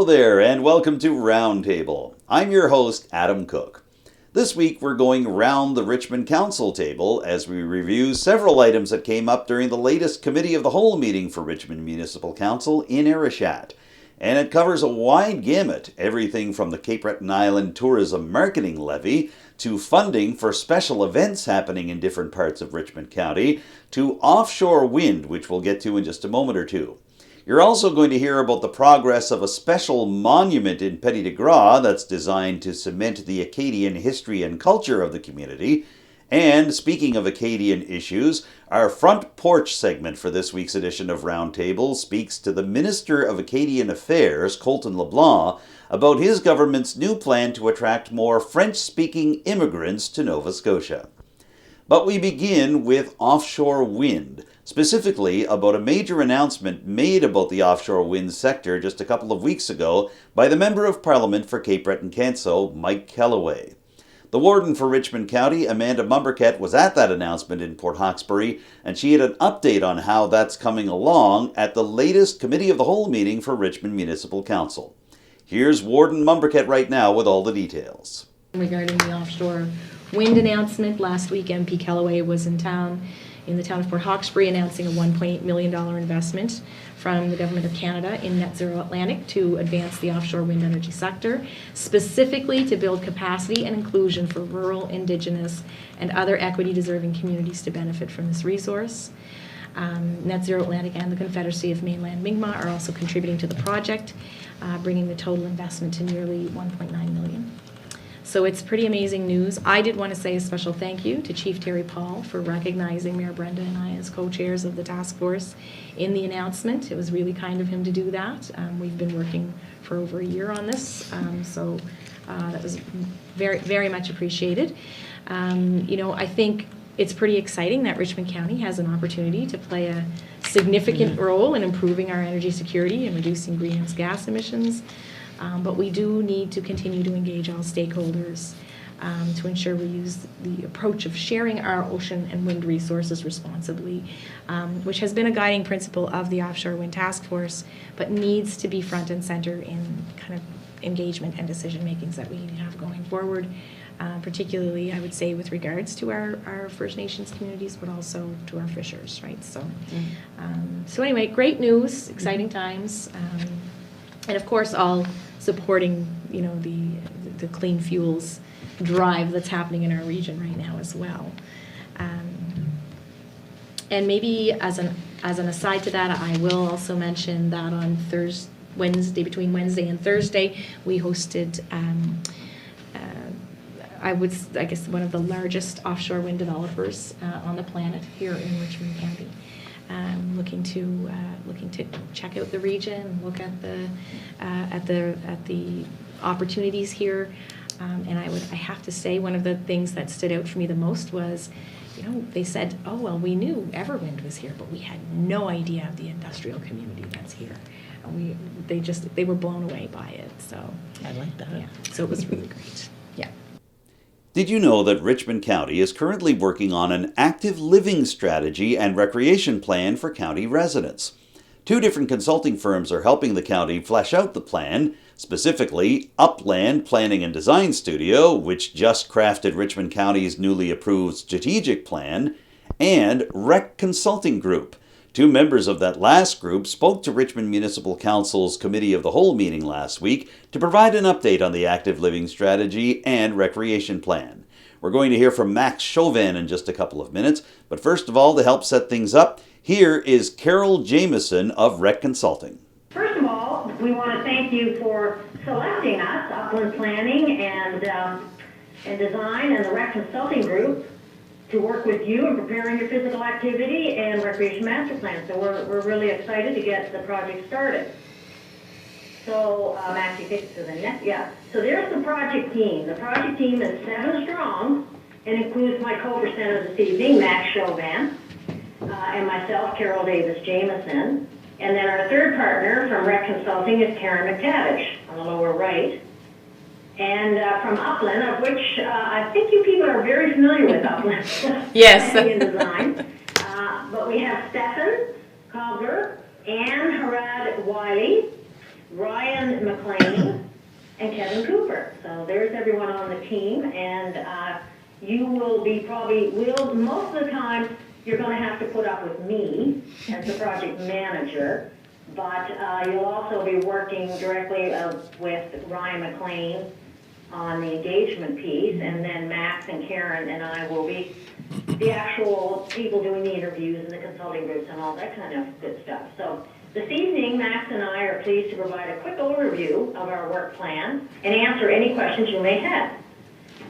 Hello there, and welcome to Roundtable. I'm your host, Adam Cook. This week we're going round the Richmond Council table as we review several items that came up during the latest Committee of the Whole meeting for Richmond Municipal Council in Arishat. And it covers a wide gamut, everything from the Cape Breton Island Tourism Marketing Levy to funding for special events happening in different parts of Richmond County to offshore wind, which we'll get to in just a moment or two. You're also going to hear about the progress of a special monument in Petit de Grat that's designed to cement the Acadian history and culture of the community. And speaking of Acadian issues, our Front Porch segment for this week's edition of Roundtable speaks to the Minister of Acadian Affairs, Colton LeBlanc, about his government's new plan to attract more French-speaking immigrants to Nova Scotia. But we begin with offshore wind, specifically about a major announcement made about the offshore wind sector just a couple of weeks ago by the Member of Parliament for Cape Breton-Canso, Mike Kellaway. The warden for Richmond County, Amanda Mumberket, was at that announcement in Port Hawkesbury, and she had an update on how that's coming along at the latest Committee of the Whole meeting for Richmond Municipal Council. Here's Warden Mumberket right now with all the details. Regarding the offshore wind announcement, last week MP Kellaway was in the town of Port Hawkesbury, announcing a $1.8 million investment from the Government of Canada in Net Zero Atlantic to advance the offshore wind energy sector, specifically to build capacity and inclusion for rural, Indigenous, and other equity-deserving communities to benefit from this resource. Net Zero Atlantic and the Confederacy of Mainland Mi'kmaq are also contributing to the project, bringing the total investment to nearly $1.9 million. So it's pretty amazing news. I did want to say a special thank you to Chief Terry Paul for recognizing Mayor Brenda and I as co-chairs of the task force in the announcement. It was really kind of him to do that. We've been working for over a year on this, so that was very, very much appreciated. I think it's pretty exciting that Richmond County has an opportunity to play a significant role in improving our energy security and reducing greenhouse gas emissions. But we do need to continue to engage all stakeholders to ensure we use the approach of sharing our ocean and wind resources responsibly, which has been a guiding principle of the Offshore Wind Task Force, but needs to be front and center in kind of engagement and decision makings that we have going forward, particularly, I would say, with regards to our First Nations communities, but also to our fishers, right? So, so anyway, great news, exciting times, and of course, all supporting, the clean fuels drive that's happening in our region right now as well. And maybe as an aside to that, I will also mention that on between Wednesday and Thursday, we hosted, I guess, one of the largest offshore wind developers on the planet here in Richmond County. Looking to check out the region, look at the opportunities here, and I have to say one of the things that stood out for me the most was, they said, oh well, we knew Everwind was here, but we had no idea of the industrial community that's here, and they were blown away by it. So I like that. Yeah, so it was really great. Yeah. Did you know that Richmond County is currently working on an active living strategy and recreation plan for county residents? 2 different consulting firms are helping the county flesh out the plan, specifically Upland Planning and Design Studio, which just crafted Richmond County's newly approved strategic plan, and Rec Consulting Group. 2 members of that last group spoke to Richmond Municipal Council's Committee of the Whole meeting last week to provide an update on the active living strategy and recreation plan. We're going to hear from Max Chauvin in just a couple of minutes, but first of all, to help set things up, here is Carol Jameson of Rec Consulting. First of all, we want to thank you for selecting us, Upland Planning and Design and the Rec Consulting Group, to work with you in preparing your physical activity and recreation master plan. So we're really excited to get the project started. So Max, you take it to the next. Yeah. So there's the project team. The project team is 7 strong and includes my co-presenter this evening, Max Chauvin, and myself, Carol Davis Jameson. And then our third partner from Rec Consulting is Karen McTavish on the lower right. And from Upland, of which I think you people are very familiar with Upland. Yes. Planning and Design. But we have Stefan Cobbler, Anne Harad Wiley, Ryan McLean, and Kevin Cooper. So there's everyone on the team, and you will be most of the time, you're going to have to put up with me as the project manager, but you'll also be working directly with Ryan McLean on the engagement piece, and then Max and Karen and I will be the actual people doing the interviews and the consulting groups and all that kind of good stuff. So this evening, Max and I are pleased to provide a quick overview of our work plan and answer any questions you may have.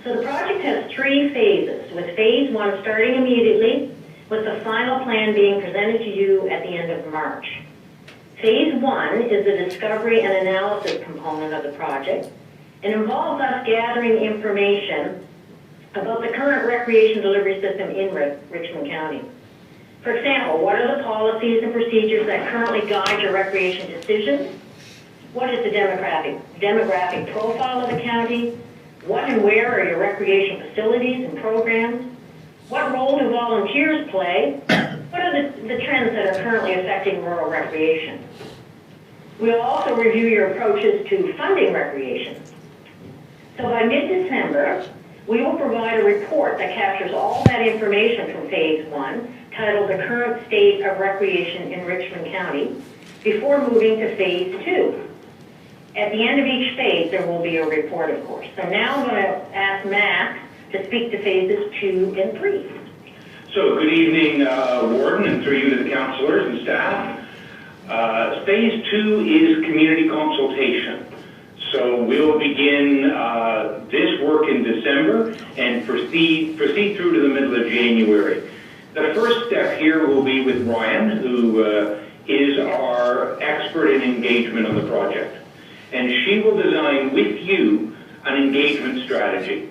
So the project has 3 phases, with phase 1 starting immediately, with the final plan being presented to you at the end of March. Phase 1 is the discovery and analysis component of the project. It involves us gathering information about the current recreation delivery system in Richmond County. For example, what are the policies and procedures that currently guide your recreation decisions? What is the demographic profile of the county? What and where are your recreation facilities and programs? What role do volunteers play? What are the trends that are currently affecting rural recreation? We'll also review your approaches to funding recreation. So by mid-December, we will provide a report that captures all that information from phase 1, titled The Current State of Recreation in Richmond County, before moving to phase 2. At the end of each phase, there will be a report, of course. So now I'm going to ask Max to speak to phases 2 and 3. So good evening, Warden, and through you to the councillors and staff. Phase 2 is community consultation. So we'll begin this work in December and proceed through to the middle of January. The first step here will be with Ryan, who is our expert in engagement on the project. And she will design with you an engagement strategy.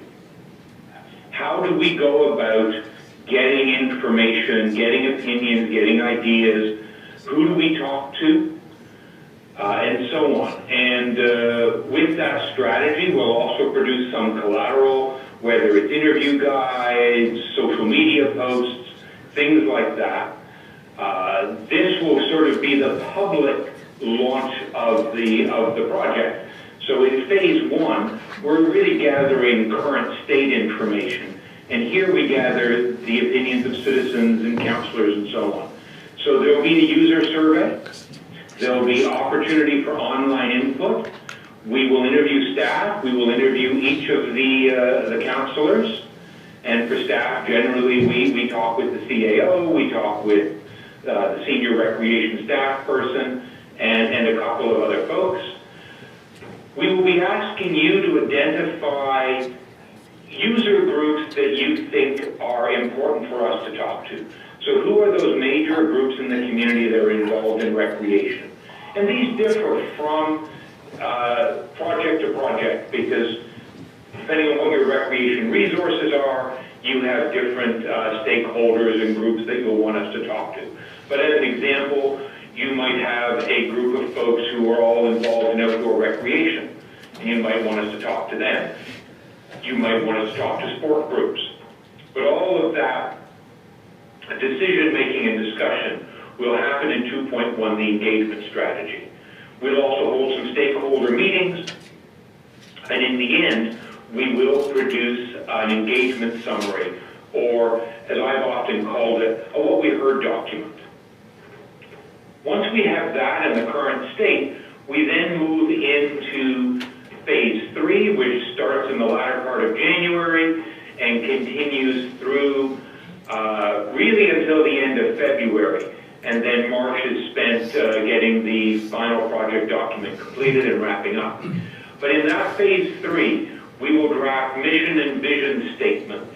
How do we go about getting information, getting opinions, getting ideas? Who do we talk to? And so on. And with that strategy, we'll also produce some collateral, whether it's interview guides, social media posts, things like that. This will sort of be the public launch of the project. So in phase 1, we're really gathering current state information. And here we gather the opinions of citizens and councillors and so on. So there will be a user survey. There will be opportunity for online input. We will interview staff. We will interview each of the councillors. And for staff, generally, we talk with the CAO, we talk with the senior recreation staff person, and a couple of other folks. We will be asking you to identify user groups that you think are important for us to talk to. So who are those major groups in the community that are involved in recreation? And these differ from project to project, because depending on what your recreation resources are, you have different stakeholders and groups that you'll want us to talk to. But as an example, you might have a group of folks who are all involved in outdoor recreation, and you might want us to talk to them. You might want us to talk to sport groups. But all of that decision-making and discussion will happen in 2.1, the engagement strategy. We'll also hold some stakeholder meetings, and in the end, we will produce an engagement summary, or as I've often called it, a what we heard document. Once we have that in the current state, we then move into phase 3, which starts in the latter part of January and continues through really until the end of February. And then March is spent getting the final project document completed and wrapping up. But in that phase 3, we will draft mission and vision statements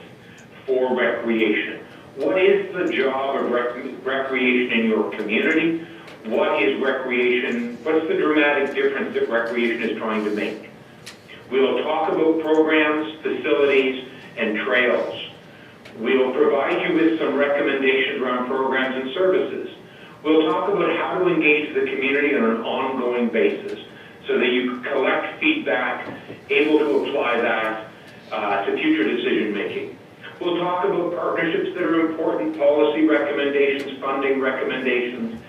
for recreation. What is the job of recreation in your community? What is recreation? What's the dramatic difference that recreation is trying to make? We will talk about programs, facilities, and trails. We will provide you with some recommendations around programs and services. We'll talk about how to engage the community on an ongoing basis so that you collect feedback, able to apply that to future decision making. We'll talk about partnerships that are important, policy recommendations, funding recommendations,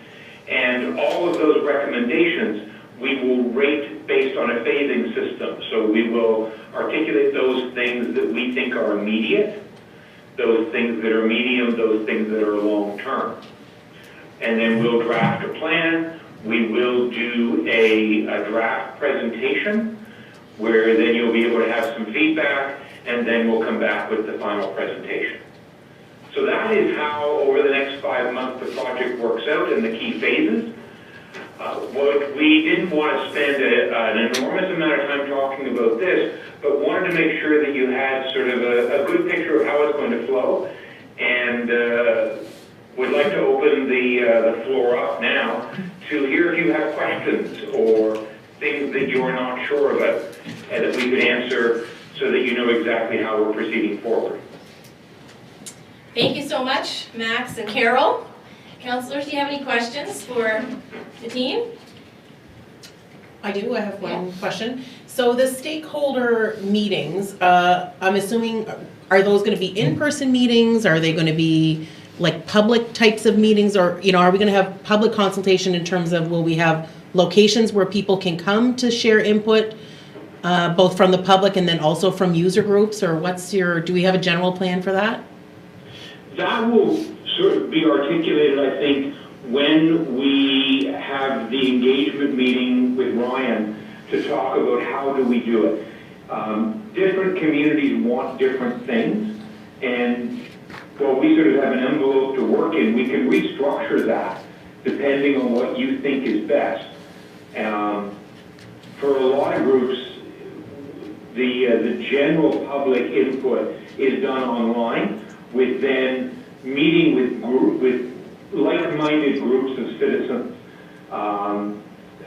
and all of those recommendations We will rate based on a phasing system. So we will articulate those things that we think are immediate, those things that are medium, those things that are long-term. And then we'll draft a plan. We will do a draft presentation where then you'll be able to have some feedback, and then we'll come back with the final presentation. So that is how, over the next 5 months, the project works out in the key phases. What we didn't want to spend an enormous amount of time talking about this, but wanted to make sure that you had sort of a good picture of how it's going to flow, and would like to open the floor up now to hear if you have questions or things that you're not sure about, and that we could answer so that you know exactly how we're proceeding forward. Thank you so much, Max and Carol. Councillors, do you have any questions for the team? I do. I have one question. So the stakeholder meetings, I'm assuming, are those going to be in-person meetings? Are they going to be like public types of meetings? Or, you know, are we going to have public consultation in terms of, will we have locations where people can come to share input, both from the public and then also from user groups? Or do we have a general plan for that? That will sort of be articulated, I think, when we have the engagement meeting with Ryan to talk about how do we do it. Different communities want different things, and while we sort of have an envelope to work in, we can restructure that depending on what you think is best. For a lot of groups, the general public input is done online, with then meeting with like-minded groups of citizens. I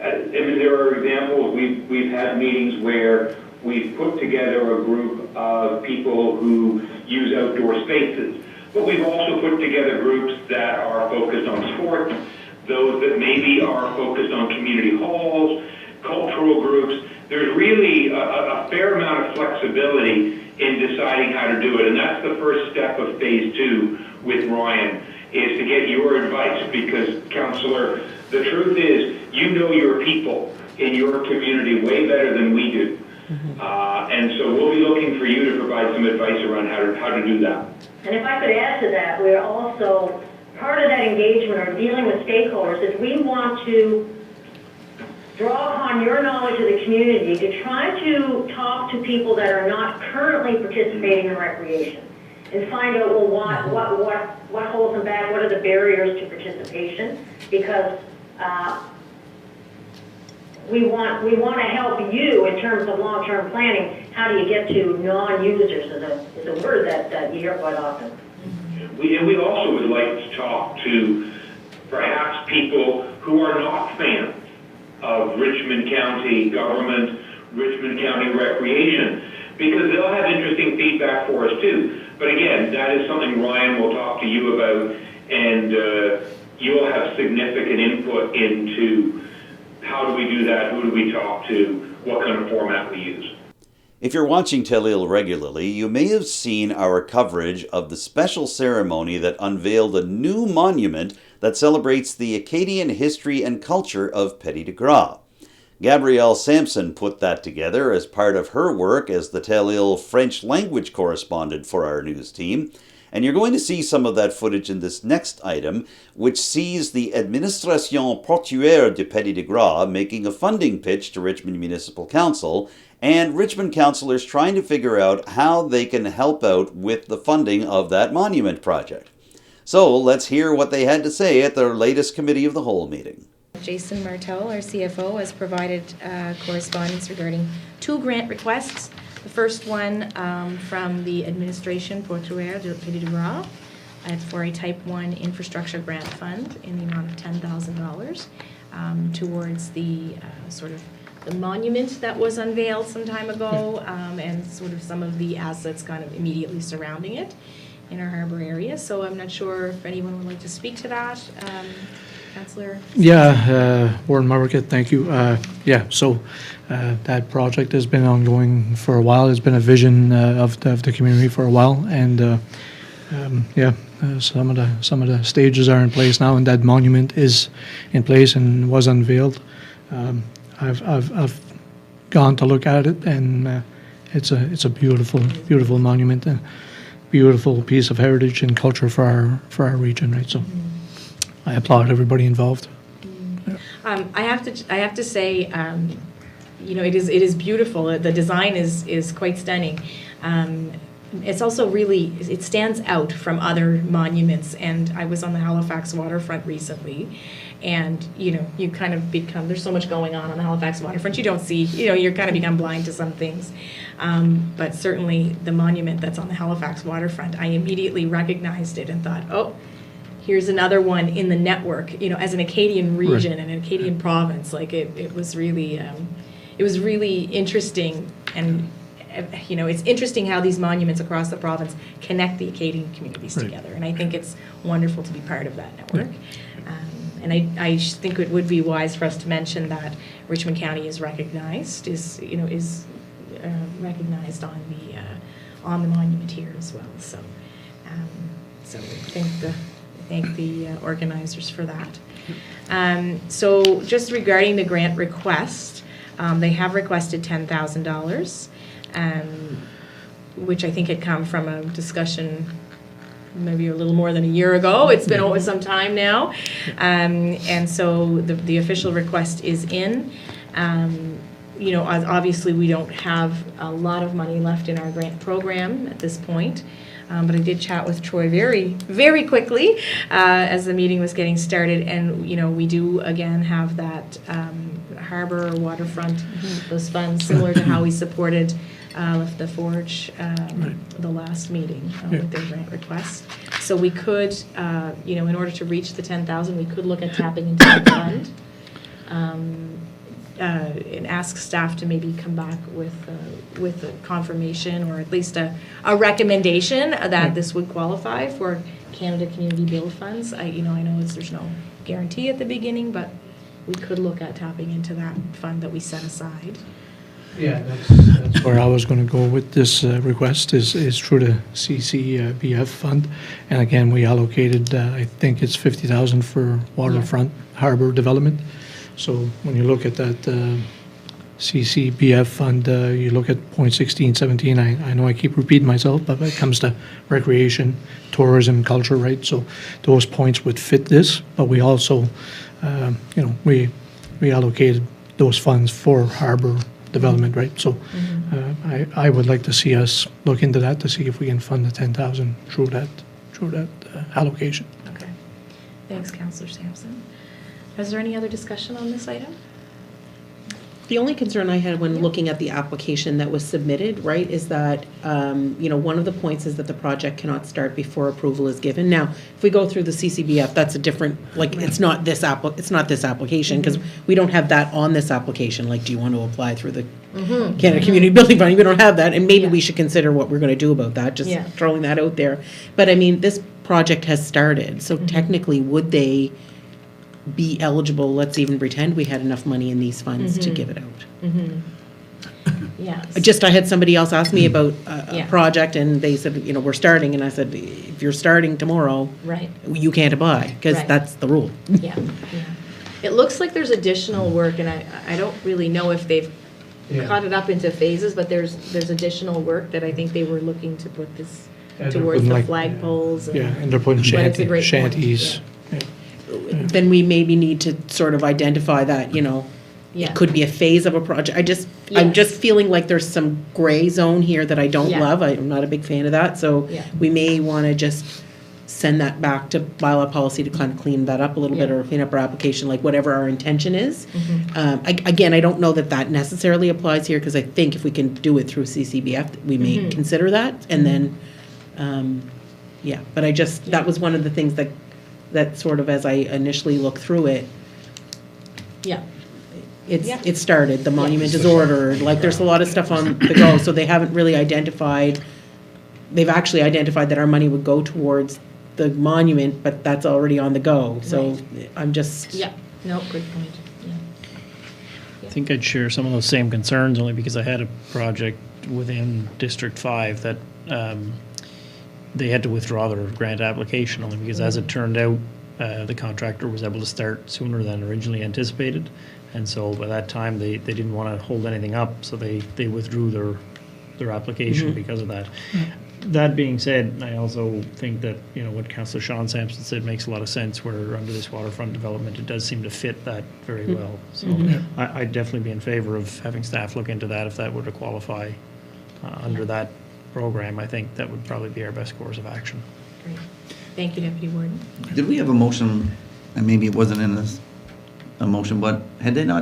mean, there are examples. We've had meetings where we've put together a group of people who use outdoor spaces, but we've also put together groups that are focused on sports, those that maybe are focused on community halls, cultural groups. There's really a fair amount of flexibility in deciding how to do it, and that's the first step of phase 2 with Ryan, is to get your advice, because, Councillor, the truth is, you know your people in your community way better than we do. And so we'll be looking for you to provide some advice around how to do that. And if I could add to that, we're also, part of that engagement or dealing with stakeholders is we want to draw upon your knowledge of the community to try to talk to people that are not currently participating in recreation and find out, well, what holds them back, what are the barriers to participation, because we want to help you in terms of long-term planning. How do you get to non-users is a word that you hear quite often. We also would like to talk to perhaps people who are not fans of Richmond County government, Richmond County recreation, because they'll have interesting feedback for us too. But again, that is something Ryan will talk to you about, and you'll have significant input into how do we do that, who do we talk to, what kind of format we use. If you're watching Telile regularly, you may have seen our coverage of the special ceremony that unveiled a new monument that celebrates the Acadian history and culture of Petit de Grat. Gabrielle Sampson put that together as part of her work as the Telile French language correspondent for our news team, and you're going to see some of that footage in this next item, which sees the Administration Portuaire de Petit de Grat making a funding pitch to Richmond Municipal Council, and Richmond councillors trying to figure out how they can help out with the funding of that monument project. So let's hear what they had to say at their latest Committee of the Whole meeting. Jason Martel, our CFO, has provided correspondence regarding 2 grant requests. The first one from the Administration Portuaire de Petit de Grat for a Type 1 infrastructure grant fund in the amount of $10,000 towards the sort of the monument that was unveiled some time ago and sort of some of the assets kind of immediately surrounding it in our harbour area. So I'm not sure if anyone would like to speak to that. Councillor? Yeah, Warren Market, thank you. So that project has been ongoing for a while. It's been a vision of the community for a while, and some of the stages are in place now, and that monument is in place and was unveiled. I've gone to look at it, and it's a beautiful monument, a beautiful piece of heritage and culture for our region, right? So I applaud everybody involved. I have to say, it is beautiful. The design is quite stunning. It's also really, it stands out from other monuments. And I was on the Halifax waterfront recently, and you kind of become, there's so much going on the Halifax waterfront. You don't see, you're kind of become blind to some things. But certainly the monument that's on the Halifax waterfront, I immediately recognized it and thought, oh, here's another one in the network. As an Acadian region and an Acadian province, like it was really interesting. And it's interesting how these monuments across the province connect the Acadian communities together, and I think it's wonderful to be part of that network. And I think it would be wise for us to mention that Richmond County is recognized, recognized on the monument here as well. So, thank the organizers for that. So, just regarding the grant request, they have requested $10,000. Which I think had come from a discussion maybe a little more than a year ago. It's been some time now. And so the official request is in. Obviously we don't have a lot of money left in our grant program at this point. But I did chat with Troy very, very quickly as the meeting was getting started. And, we do, again, have that harbor or waterfront, those funds, similar to how we supported the Forge the last meeting with their grant request. So we could, in order to reach the 10,000, we could look at tapping into the fund. And ask staff to maybe come back with a confirmation or at least a recommendation that this would qualify for Canada Community Build Funds. I know there's no guarantee at the beginning, but we could look at tapping into that fund that we set aside. Yeah, that's where I was going to go with this request is through the CCBF fund, and again we allocated I think it's 50,000 for waterfront harbor development. So when you look at that CCBF fund, you look at point 16, 17, I know I keep repeating myself, but when it comes to recreation, tourism, culture, right? So those points would fit this, but we also, we allocated those funds for harbor development, right? So I would like to see us look into that to see if we can fund the 10,000 through that allocation. Okay. Thanks, Councillor Sampson. Is there any other discussion on this item? The only concern I had when looking at the application that was submitted, right, is that, one of the points is that the project cannot start before approval is given. Now, if we go through the CCBF, that's a different, it's not this application, because we don't have that on this application. Like, do you want to apply through the Canada Community Building Fund? We don't have that, and maybe we should consider what we're going to do about that, just throwing that out there. But, I mean, this project has started, so technically, would they be eligible? Let's even pretend we had enough money in these funds to give it out. Yes. I had somebody else ask me about a project, and they said, we're starting, and I said, if you're starting tomorrow, right, you can't apply, because that's the rule. Yeah. It looks like there's additional work, and I don't really know if they've cut it up into phases, but there's additional work that I think they were looking to put this towards the flagpoles. And they're putting shanties. Then we maybe need to sort of identify that, it could be a phase of a project. I'm just feeling like there's some gray zone here that I don't love. I'm not a big fan of that. So we may want to just send that back to bylaw policy to kind of clean that up a little bit, or clean up our application, like whatever our intention is. Again, I don't know that necessarily applies here, because I think if we can do it through CCBF, we may consider that. And then, but that was one of the things that sort of, as I initially looked through it, it started, the monument is ordered, like there's a lot of stuff on the go, so they haven't really identified, they've actually identified that our money would go towards the monument, but that's already on the go, so I'm just... good point. I think I'd share some of those same concerns, only because I had a project within District 5 that they had to withdraw their grant application, only because, as it turned out, the contractor was able to start sooner than originally anticipated, And so by that time, they didn't want to hold anything up, so they withdrew their application because of that. That being said, I also think that, what Councillor Sean Sampson said makes a lot of sense, where under this waterfront development, it does seem to fit that very well. So I'd definitely be in favor of having staff look into that if that were to qualify under that program. I think that would probably be our best course of action. Great. Thank you, Deputy Warden. Did we have a motion, and maybe it wasn't in this, a motion, but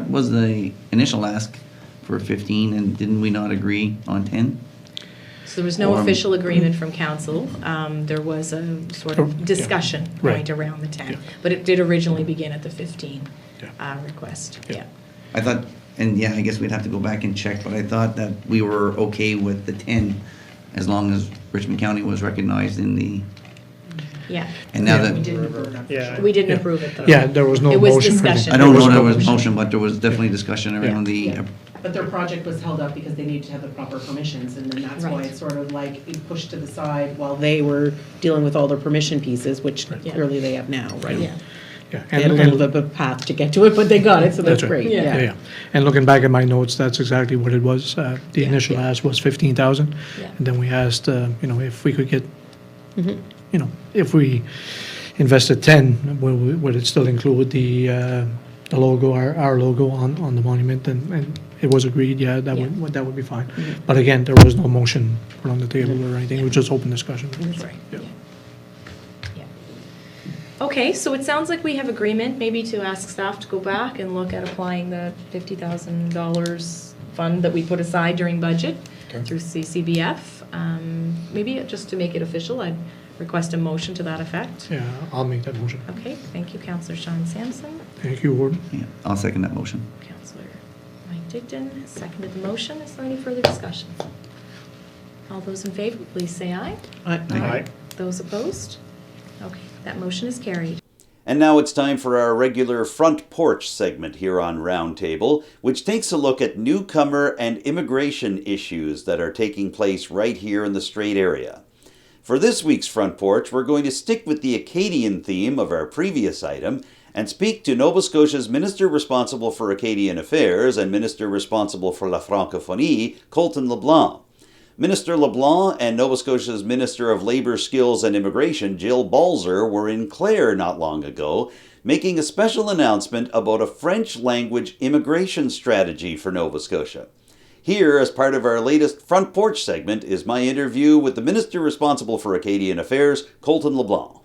was the initial ask for 15, and didn't we not agree on 10? So there was no official agreement from council. There was a sort of discussion point around the 10, but it did originally begin at the 15 request. Yeah. I thought, and I guess we'd have to go back and check, but I thought that we were okay with the 10 as long as Richmond County was recognized in the. Yeah. And now We that, didn't approve it. We didn't approve it though. Yeah, there was no It was motion. discussion. I don't know there was motion. motion, but there was definitely discussion around the, But their project was held up because they needed to have the proper permissions, and then that's why Right. it's sort of like it pushed to the side while they were dealing with all their permission pieces, which clearly they have now, right? Yeah. Yeah, They had a little bit of a path to get to it, but they got it, so that's That's right. great, Yeah. yeah. And looking back at my notes, that's exactly what it was. The initial ask was 15,000. Yeah. And then we asked, if we could get, if we invested 10, would it still include the logo, our logo on the monument? And it was agreed, that would be fine. But again, there was no motion put on the table or anything. It was just open discussion. That's right. Yeah. Yeah. Okay, so it sounds like we have agreement maybe to ask staff to go back and look at applying the $50,000 fund that we put aside during budget through CCBF. Maybe just to make it official, I'd request a motion to that effect. Yeah, I'll make that motion. Okay, thank you, Councillor Sean Sampson. Thank you, Warden. I'll second that motion. Councillor Mike Digdon has seconded the motion. Is there any further discussion? All those in favor, please say aye. Aye. Those opposed? Okay, that motion is carried. And now it's time for our regular Front Porch segment here on Roundtable, which takes a look at newcomer and immigration issues that are taking place right here in the Strait area. For this week's Front Porch, we're going to stick with the Acadian theme of our previous item and speak to Nova Scotia's Minister responsible for Acadian Affairs and Minister responsible for La Francophonie, Colton LeBlanc. Minister LeBlanc and Nova Scotia's Minister of Labour, Skills and Immigration, Jill Balzer, were in Clare not long ago, making a special announcement about a French-language immigration strategy for Nova Scotia. Here, as part of our latest Front Porch segment, is my interview with the Minister responsible for Acadian Affairs, Colton LeBlanc.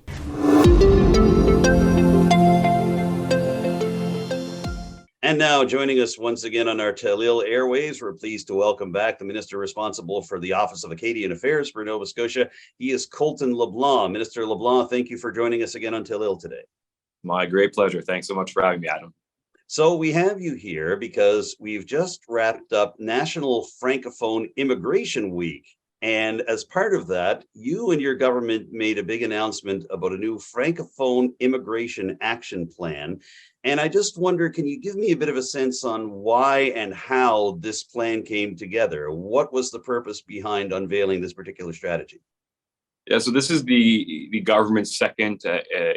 And now, joining us once again on our Telile airwaves, we're pleased to welcome back the Minister responsible for the Office of Acadian Affairs for Nova Scotia. He is Colton LeBlanc. Minister LeBlanc, thank you for joining us again on Telile today. My great pleasure. Thanks so much for having me, Adam. So we have you here because we've just wrapped up National Francophone Immigration Week. And as part of that, you and your government made a big announcement about a new Francophone Immigration Action Plan. And I just wonder, can you give me a bit of a sense on why and how this plan came together? What was the purpose behind unveiling this particular strategy? Yeah, so this is the government's second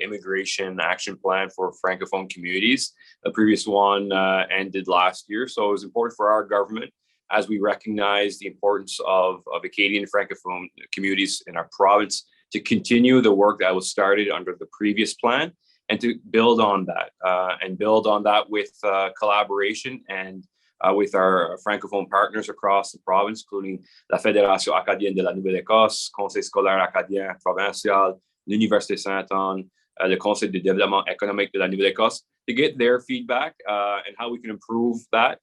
immigration action plan for Francophone communities. The previous one ended last year, so it was important for our government as we recognize the importance of Acadian Francophone communities in our province to continue the work that was started under the previous plan and to build on that with collaboration and with our Francophone partners across the province, including la Fédération Acadienne de la Nouvelle-Écosse, Conseil scolaire acadien provincial, l'Université Sainte-Anne, le Conseil de développement économique de la Nouvelle-Écosse, to get their feedback and how we can improve that.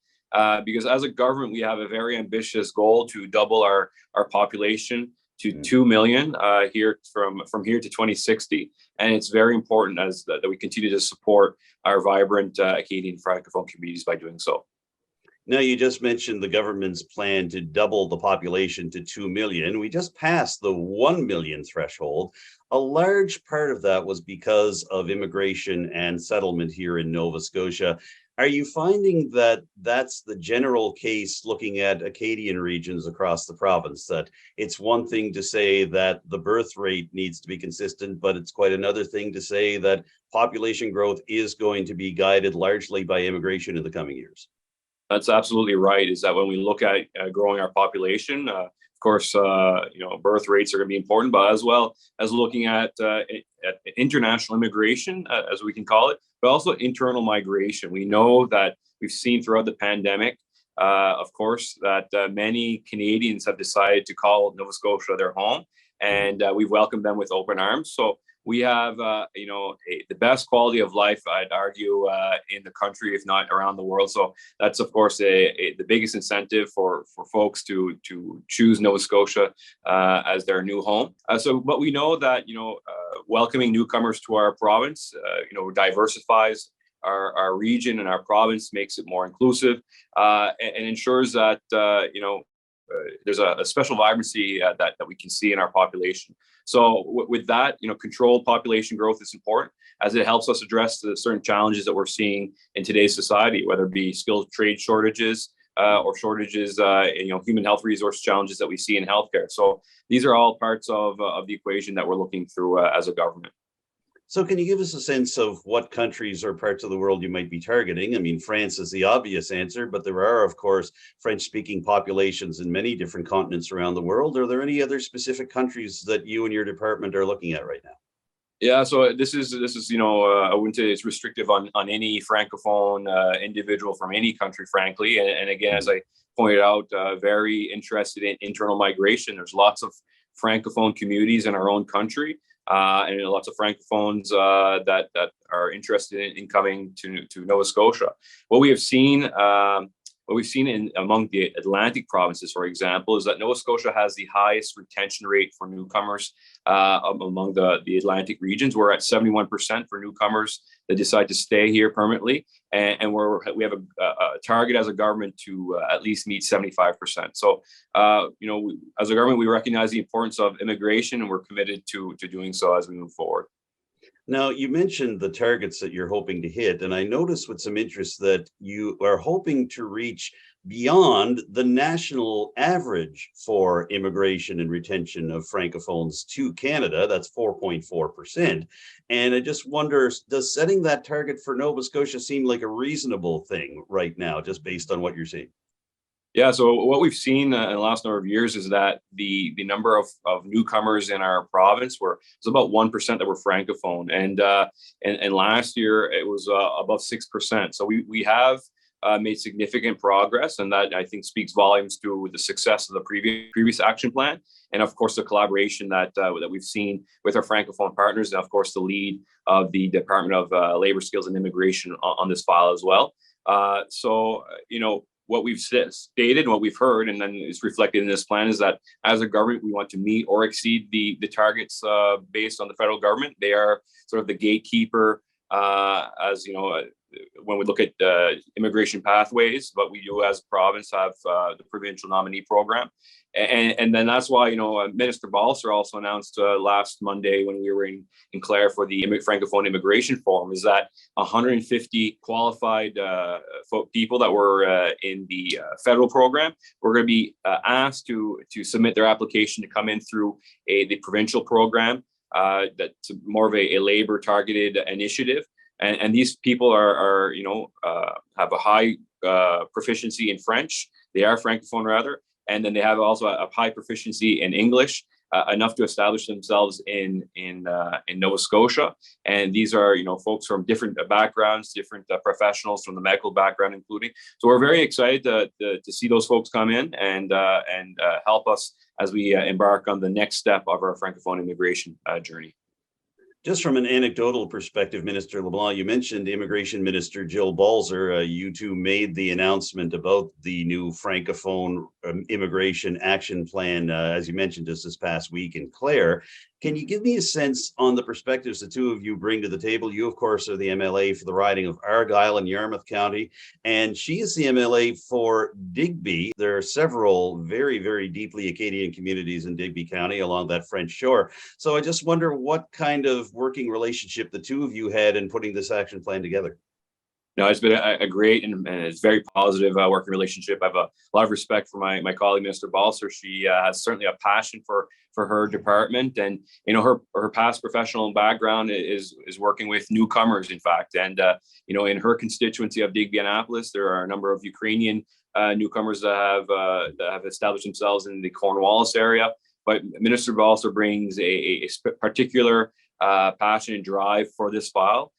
Because as a government, we have a very ambitious goal to double our population to 2 million here from here to 2060. And it's very important that we continue to support our vibrant Acadian Francophone communities by doing so. Now, you just mentioned the government's plan to double the population to 2 million. We just passed the 1 million threshold. A large part of that was because of immigration and settlement here in Nova Scotia. Are you finding that that's the general case looking at Acadian regions across the province, that it's one thing to say that the birth rate needs to be consistent, but it's quite another thing to say that population growth is going to be guided largely by immigration in the coming years? That's absolutely right. Is that when we look at growing our population, of course, birth rates are going to be important, but as well as looking at international immigration, as we can call it, but also internal migration. We know that we've seen throughout the pandemic, of course, that many Canadians have decided to call Nova Scotia their home, and we've welcomed them with open arms. So we have, the best quality of life, I'd argue, in the country, if not around the world. So that's, of course, the biggest incentive for folks to choose Nova Scotia as their new home. But we know that, welcoming newcomers to our province, diversifies our region and our province, makes it more inclusive, and ensures that, there's a special vibrancy that we can see in our population. So with that, controlled population growth is important, as it helps us address the certain challenges that we're seeing in today's society, whether it be skilled trade shortages or shortages, human health resource challenges that we see in healthcare. So these are all parts of the equation that we're looking through as a government. So can you give us a sense of what countries or parts of the world you might be targeting? I mean, France is the obvious answer, but there are, of course, French-speaking populations in many different continents around the world. Are there any other specific countries that you and your department are looking at right now? Yeah, so this is I wouldn't say it's restrictive on any francophone individual from any country, frankly. And again, as I pointed out, very interested in internal migration. There's lots of francophone communities in our own country. And lots of francophones that are interested in coming to Nova Scotia. What we have seen, among the Atlantic provinces, for example, is that Nova Scotia has the highest retention rate for newcomers among the Atlantic regions. We're at 71% for newcomers that decide to stay here permanently, and we have a target as a government to at least meet 75%. So, as a government, we recognize the importance of immigration, and we're committed to doing so as we move forward. Now, you mentioned the targets that you're hoping to hit, and I noticed with some interest that you are hoping to reach beyond the national average for immigration and retention of francophones to Canada. That's 4.4%. And I just wonder, does setting that target for Nova Scotia seem like a reasonable thing right now, just based on what you're seeing? Yeah, so what we've seen in the last number of years is that the number of newcomers in our province was about 1% that were francophone, and last year it was above 6%. So we have made significant progress, and that, I think, speaks volumes to the success of the previous action plan, and of course the collaboration that we've seen with our francophone partners, and of course the lead of the Department of Labor, Skills and Immigration on this file as well. What we've stated and what we've heard, and then it's reflected in this plan, is that as a government, we want to meet or exceed the targets based on the federal government. They are sort of the gatekeeper, when we look at immigration pathways, but we do as a province have the provincial nominee program. And then that's why, Minister Balser also announced last Monday when we were in Clare for the Francophone Immigration Forum, is that 150 qualified people that were in the federal program were going to be asked to submit their application to come in through the provincial program. That's more of a labor targeted initiative. And these people have a high proficiency in French. They are Francophone rather. And then they have also a high proficiency in English, enough to establish themselves in Nova Scotia. And these are, folks from different backgrounds, different professionals from the medical background, including. So we're very excited to see those folks come in and help us as we embark on the next step of our Francophone immigration journey. Just from an anecdotal perspective, Minister LeBlanc, you mentioned Immigration Minister Jill Balser. You two made the announcement about the new Francophone immigration action plan, as you mentioned, just this past week in Clare. Can you give me a sense on the perspectives the two of you bring to the table? You, of course, are the MLA for the riding of Argyll and Yarmouth County, and she is the MLA for Digby. There are several very, very deeply Acadian communities in Digby County along that French shore. So I just wonder what kind of working relationship the two of you had in putting this action plan together. No, it's been a great and it's very positive working relationship. I have a lot of respect for my colleague, Minister Balser. She has certainly a passion for her department, and her past professional background is working with newcomers, in fact. And in her constituency of Digby-Annapolis, there are a number of Ukrainian newcomers that have established themselves in the Cornwallis area. But Minister Balser brings a particular passion and drive for this file.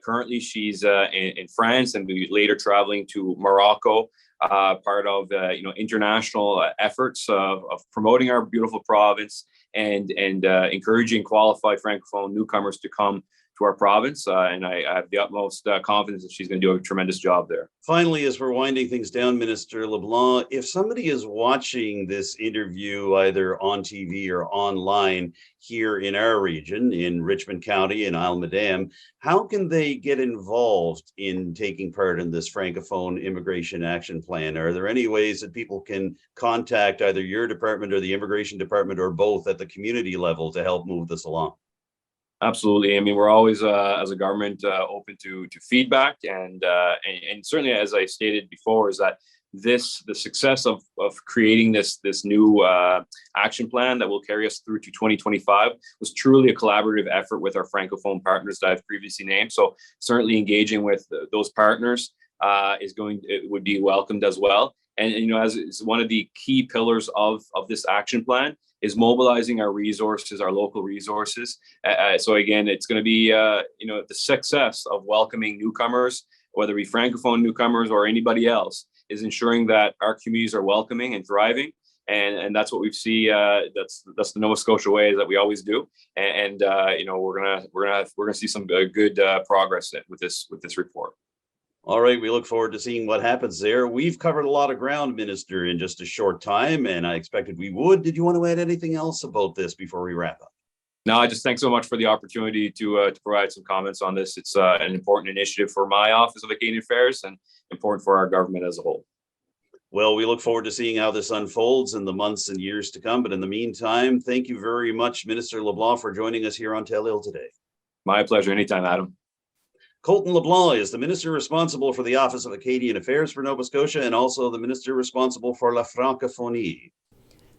Currently, she's in France and will be later traveling to Morocco, part of international efforts of promoting our beautiful province and encouraging qualified Francophone newcomers to come to our province. And I have the utmost confidence that she's going to do a tremendous job there. Finally, as we're winding things down, Minister LeBlanc, if somebody is watching this interview either on TV or online here in our region, in Richmond County, in Isle-Madame, how can they get involved in taking part in this Francophone Immigration Action Plan? Are there any ways that people can contact either your department or the Immigration Department or both at the community level to help move this along? Absolutely. I mean, we're always, as a government, open to feedback, and certainly, as I stated before, is that the success of creating this new action plan that will carry us through to 2025 was truly a collaborative effort with our Francophone partners that I've previously named. So certainly engaging with those partners would be welcomed as well. And as it's one of the key pillars of this action plan is mobilizing our resources, our local resources. So again, it's going to be the success of welcoming newcomers, whether it be Francophone newcomers or anybody else, is ensuring that our communities are welcoming and thriving. And that's what we see. That's the Nova Scotia way, that we always do. And we're gonna see some good progress with this report. All right, we look forward to seeing what happens there. We've covered a lot of ground, Minister, in just a short time, and I expected we would. Did you want to add anything else about this before we wrap up? No, I just thanks so much for the opportunity to provide some comments on this. It's an important initiative for my Office of Acadian Affairs and important for our government as a whole. Well, we look forward to seeing how this unfolds in the months and years to come. But in the meantime, thank you very much, Minister LeBlanc, for joining us here on Telile today. My pleasure. Anytime, Adam. Colton LeBlanc is the minister responsible for the Office of Acadian Affairs for Nova Scotia and also the minister responsible for La Francophonie.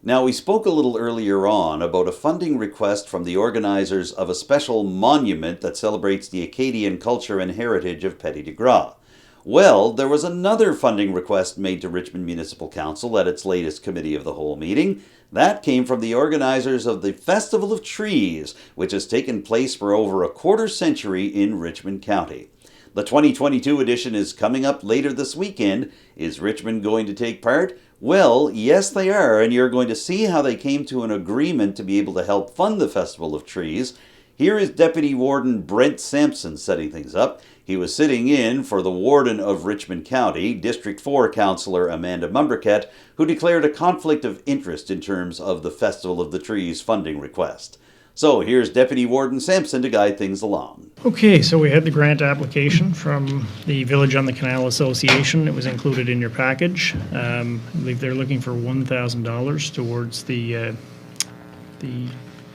Now, we spoke a little earlier on about a funding request from the organizers of a special monument that celebrates the Acadian culture and heritage of Petit de Grat. Well, there was another funding request made to Richmond Municipal Council at its latest Committee of the Whole meeting. That came from the organizers of the Festival of Trees, which has taken place for over a quarter century in Richmond County. The 2022 edition is coming up later this weekend. Is Richmond going to take part? Well, yes, they are, and you're going to see how they came to an agreement to be able to help fund the Festival of Trees. Here is Deputy Warden Brent Sampson setting things up. He was sitting in for the Warden of Richmond County, District 4 Councillor Amanda Mumbercat, who declared a conflict of interest in terms of the Festival of the Trees funding request. So here's Deputy Warden Sampson to guide things along. Okay, so we had the grant application from the Village on the Canal Association. It was included in your package. I believe they're looking for $1,000 towards the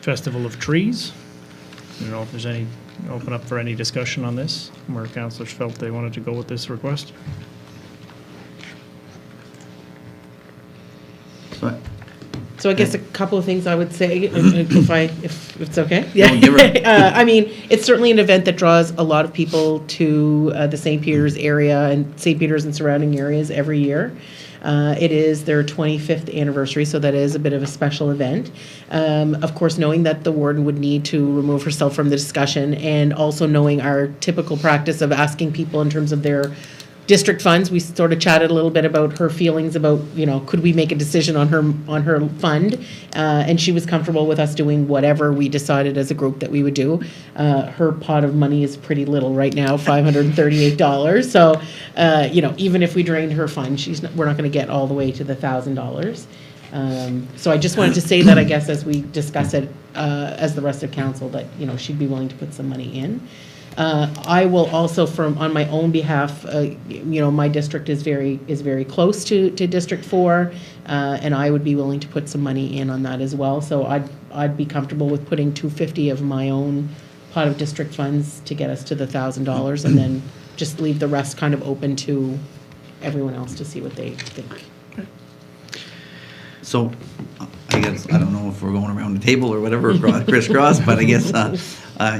Festival of Trees. I don't know if there's any, open up for any discussion on this, where councillors felt they wanted to go with this request. So I guess a couple of things I would say, if it's okay. Yeah. I mean, it's certainly an event that draws a lot of people to the St. Peter's area and St. Peter's and surrounding areas every year. It is their 25th anniversary, so that is a bit of a special event. Of course, knowing that the warden would need to remove herself from the discussion, and also knowing our typical practice of asking people in terms of their district funds, we sort of chatted a little bit about her feelings about, could we make a decision on her fund, and she was comfortable with us doing whatever we decided as a group that we would do. Her pot of money is pretty little right now, $538. So, even if we drained her fund, we're not going to get all the way to the $1,000. So I just wanted to say that, I guess, as we discuss it as the rest of council, that she'd be willing to put some money in. I will also, on my own behalf, my district is very close to District 4, and I would be willing to put some money in on that as well. So I'd be comfortable with putting $250 of my own pot of district funds to get us to the $1,000, and then just leave the rest kind of open to everyone else to see what they think. So, I guess, I don't know if we're going around the table or whatever, crisscross, but I guess,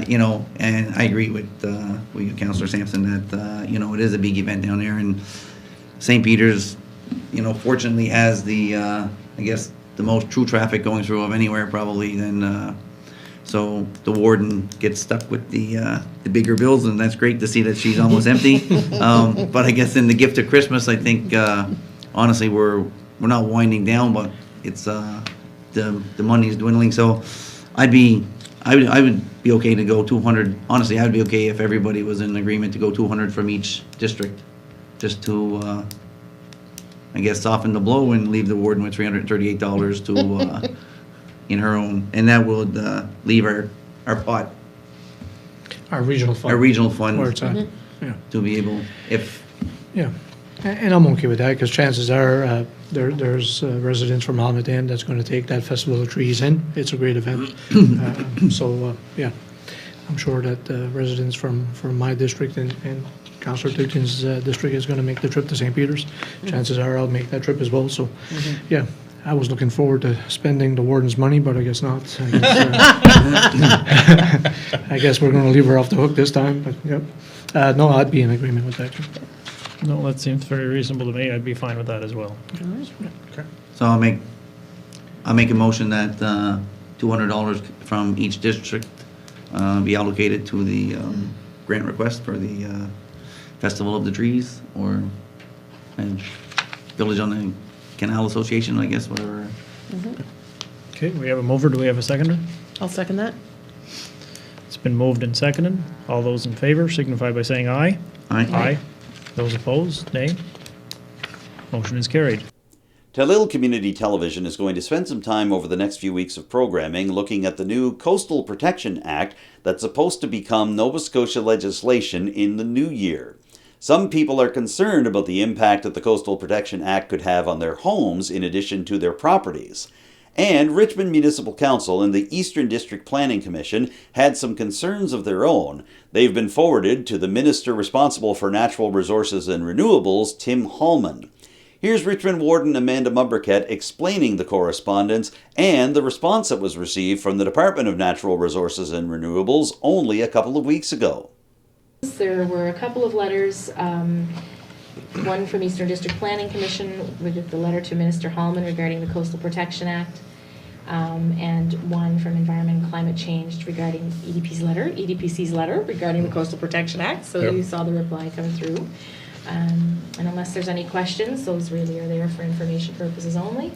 you know, and I agree with you, Councillor Sampson, that, you know, it is a big event down there, and St. Peter's, you know, fortunately has the, I guess, the most true traffic going through of anywhere probably, then, so the warden gets stuck with the bigger bills, and that's great to see that she's almost empty. But I guess in the gift of Christmas, I think, honestly, we're not winding down, but it's the money's dwindling. So I would be okay to go 200. Honestly, I would be okay if everybody was in agreement to go 200 from each district, just to I guess soften the blow and leave the warden with $338 to in her own, and that would leave our pot, Our regional fund. Where it's at, yeah. to be able, if Yeah, and I'm okay with that, because chances are, there's residents from Almaden that's going to take that Festival of Trees in. It's a great event. So, yeah, I'm sure that residents from my district and Councillor Dugton's district is going to make the trip to St. Peter's. Chances are I'll make that trip as well, so, yeah. I was looking forward to spending the warden's money, but I guess not. I guess we're going to leave her off the hook this time, but, yep. No, I'd be in agreement with that. No, that seems very reasonable to me. I'd be fine with that as well. so, I'll make a motion that $200 from each district be allocated to the grant request for the Festival of the Trees, or Village on the Canal Association, I guess, whatever. Okay, we have a mover. Do we have a seconder? I'll second that. It's been moved and seconded. All those in favor signify by saying aye. Aye. Those opposed, nay. Motion is carried. Telile Community Television is going to spend some time over the next few weeks of programming looking at the new Coastal Protection Act that's supposed to become Nova Scotia legislation in the new year. Some people are concerned about the impact that the Coastal Protection Act could have on their homes in addition to their properties. And Richmond Municipal Council and the Eastern District Planning Commission had some concerns of their own. They've been forwarded to the Minister responsible for Natural Resources and Renewables, Tim Hallman. Here's Richmond Warden Amanda Mumberket explaining the correspondence and the response that was received from the Department of Natural Resources and Renewables only a couple of weeks ago. There were a couple of letters, one from Eastern District Planning Commission with the letter to Minister Hallman regarding the Coastal Protection Act, and one from Environment and Climate Change regarding EDPC's letter regarding the Coastal Protection Act. So you saw the reply come through. And unless there's any questions, those really are there for information purposes only.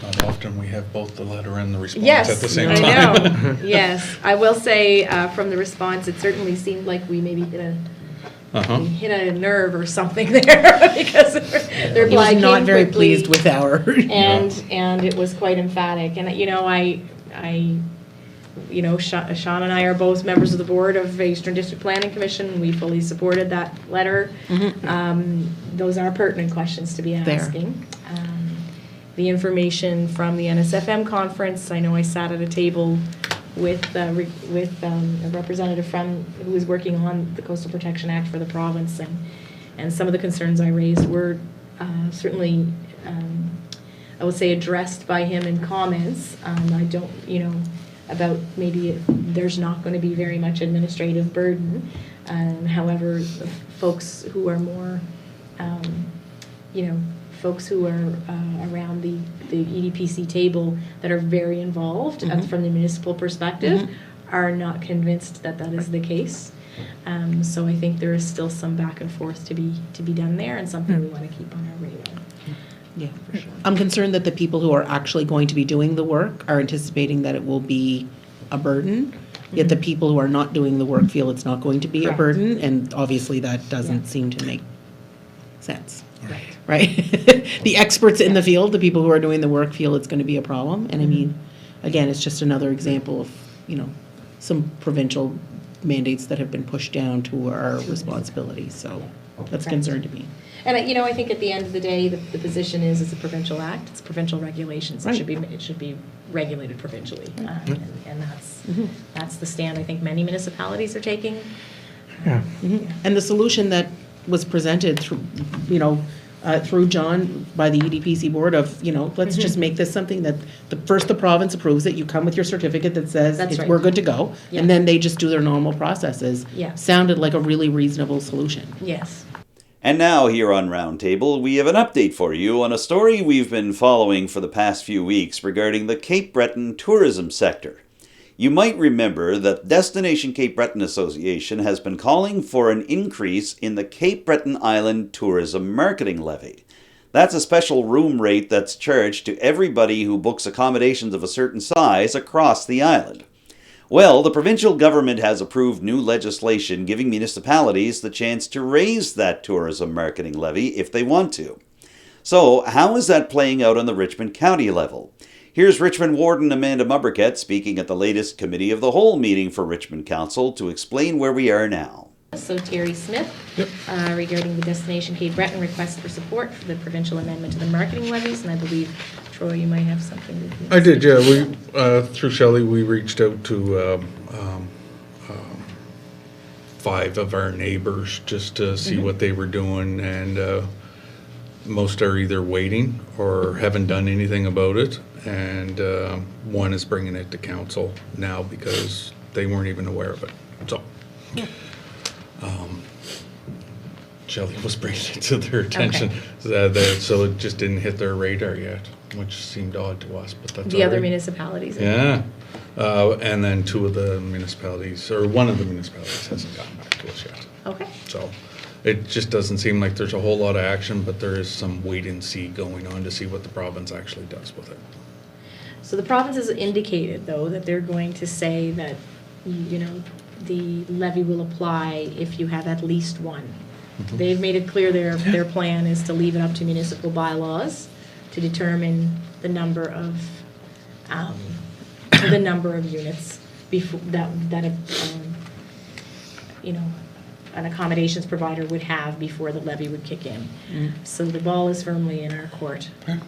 Not often we have both the letter and the response Yes, at the same I time. know. Yes, I will say from the response, it certainly seemed like we maybe hit a nerve or something there because their He reply was not came very quickly, pleased with our. and it was quite emphatic. And you know, I Sean and I are both members of the board of Eastern District Planning Commission. We fully supported that letter. Those are pertinent questions to be asking. The information from the NSFM conference, I know I sat at a table with a representative who was working on the Coastal Protection Act for the province, and some of the concerns I raised were certainly, I would say, addressed by him in comments. I don't, about maybe there's not going to be very much administrative burden. However, folks who are more, folks who are around the EDPC table that are very involved from the municipal perspective are not convinced that is the case. So I think there is still some back and forth to be done there, and something we want to keep on our radar. Yeah, for sure. I'm concerned that the people who are actually going to be doing the work are anticipating that it will be a burden, yet the people who are not doing the work feel it's not going to be a burden, and obviously that doesn't seem to make sense. Right? The experts in the field, the people who are doing the work, feel it's going to be a problem. And I mean, again, it's just another example of, some provincial mandates that have been pushed down to our responsibility. So that's a concern to me. And I think at the end of the day, the position is it's a provincial act, it's provincial regulations. It should be regulated provincially, and that's the stand I think many municipalities are taking. Yeah. And the solution that was presented through, through John by the EDPC board of, let's just make this something that the province approves it, you come with your certificate that says That's right. we're good to go, Yeah. and then they just do their normal processes. Yeah. Sounded like a really reasonable solution. Yes. And now, here on Roundtable, we have an update for you on a story we've been following for the past few weeks regarding the Cape Breton tourism sector. You might remember that Destination Cape Breton Association has been calling for an increase in the Cape Breton Island Tourism Marketing Levy. That's a special room rate that's charged to everybody who books accommodations of a certain size across the island. Well, the provincial government has approved new legislation giving municipalities the chance to raise that tourism marketing levy if they want to. So, how is that playing out on the Richmond County level? Here's Richmond Warden Amanda Mumberket speaking at the latest Committee of the Whole meeting for Richmond Council to explain where we are now. So Terry Smith, regarding the Destination Cape Breton request for support for the provincial amendment to the marketing levies, and I believe, Troy, you might have something to I did, yeah. We, through Shelley, we reached out to 5 of our neighbors just to see what they were doing, and most are either waiting or haven't done anything about it, and one is bringing it to council now because they weren't even aware of it. So, Shelley was bringing it to their attention, so it just didn't hit their radar yet, which seemed odd to us, but that's the other all right. municipalities. Yeah, and then 2 of the municipalities, or one of the municipalities hasn't gotten back to us yet. Okay. So it just doesn't seem like there's a whole lot of action, but there is some wait and see going on to see what the province actually does with it. So the province has indicated, though, that they're going to say that, the levy will apply if you have at least one. They've made it clear their plan is to leave it up to municipal bylaws to determine the number of units before an accommodations provider would have before the levy would kick in. So the ball is firmly in our court, and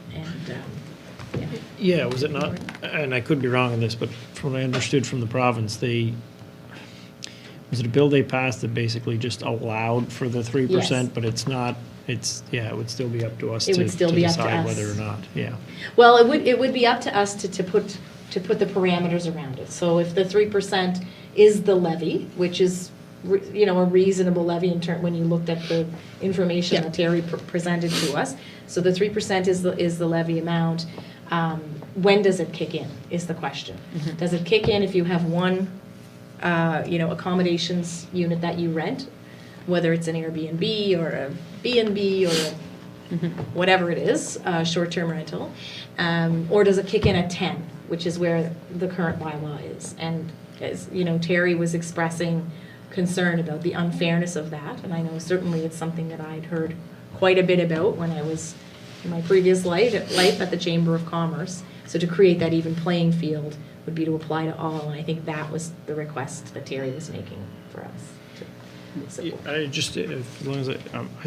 Yeah, was it not, and I could be wrong on this, but from what I understood from the province, was it a bill they passed that basically just allowed for the 3%, Yes. but it's not, it would still be up to us It to would still be up to decide us. whether or not, yeah. Well, it would be up to us to put the parameters around it. So if the 3% is the levy, which is a reasonable levy when you looked at the information that Terry presented to us. So the 3% is the levy amount. When does it kick in is the question. Does it kick in if you have one accommodations unit that you rent, whether it's an Airbnb or a B&B or whatever it is, short-term rental, or does it kick in at 10, which is where the current bylaw is? And as Terry was expressing concern about the unfairness of that, and I know certainly it's something that I'd heard quite a bit about when I was in my previous life at the Chamber of Commerce. So to create that even playing field would be to apply to all, and I think that was the request that Terry was making for us. I just, as long as I